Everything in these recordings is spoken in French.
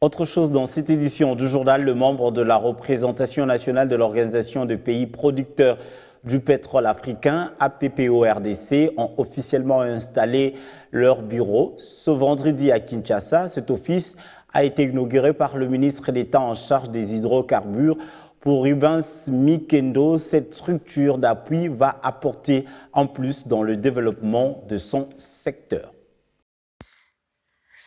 Autre chose dans cette édition du journal, le membre de la représentation nationale de l'Organisation des pays producteurs du pétrole africain, APPO-RDC, ont officiellement installé leur bureau. Ce vendredi à Kinshasa, cet office a été inauguré par le ministre d'État en charge des hydrocarbures. Pour Rubens Mikendo, cette structure d'appui va apporter en plus dans le développement de son secteur.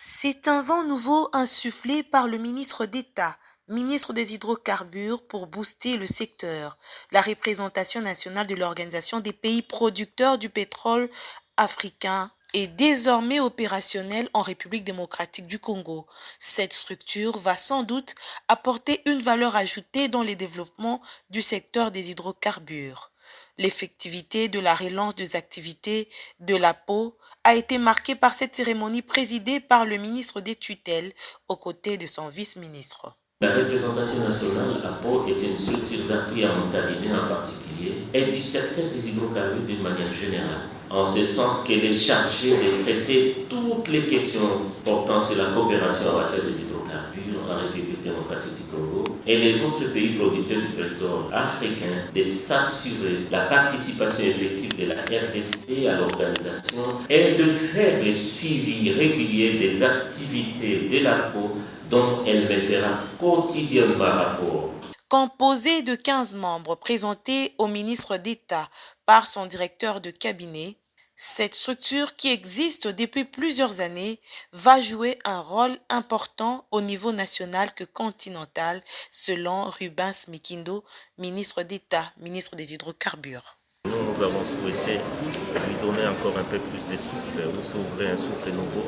C'est un vent nouveau insufflé par le ministre d'État, ministre des Hydrocarbures, pour booster le secteur. La représentation nationale de l'Organisation des pays producteurs du pétrole africain est désormais opérationnelle en République démocratique du Congo. Cette structure va sans doute apporter une valeur ajoutée dans le développement du secteur des hydrocarbures. L'effectivité de la relance des activités de la peau a été marquée par cette cérémonie présidée par le ministre des tutelles aux côtés de son vice-ministre. La représentation nationale à Pau est une structure d'appui à mon cabinet en particulier et du secteur des hydrocarbures d'une manière générale, en ce sens qu'elle est chargée de traiter toutes les questions portant sur la coopération en matière des hydrocarbures en République démocratique du Congo et les autres pays producteurs du pétrole africain, de s'assurer la participation effective de la RDC à l'organisation et de faire le suivi régulier des activités de la Pau dont elle me fera quotidiennement rapport. Composé de 15 membres présentés au ministre d'État par son directeur de cabinet, cette structure qui existe depuis plusieurs années va jouer un rôle important au niveau national que continental, selon Rubens Mikindo, ministre d'État, ministre des Hydrocarbures. Nous avons souhaité lui donner encore un peu plus de souffle, ou s'ouvrir un souffle nouveau,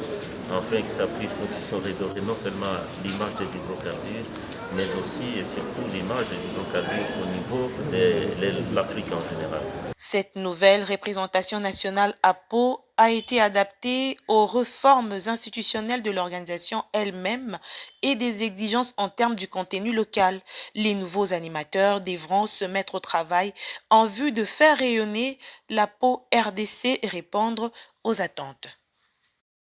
afin que ça puisse nous redorer non seulement l'image des hydrocarbures, mais aussi et surtout l'image des hydrocarbures au niveau de l'Afrique en général. Cette nouvelle représentation nationale à Pau a été adaptée aux réformes institutionnelles de l'organisation elle-même et des exigences en termes du contenu local. Les nouveaux animateurs devront se mettre au travail en vue de faire rayonner la Pau RDC et répondre aux attentes.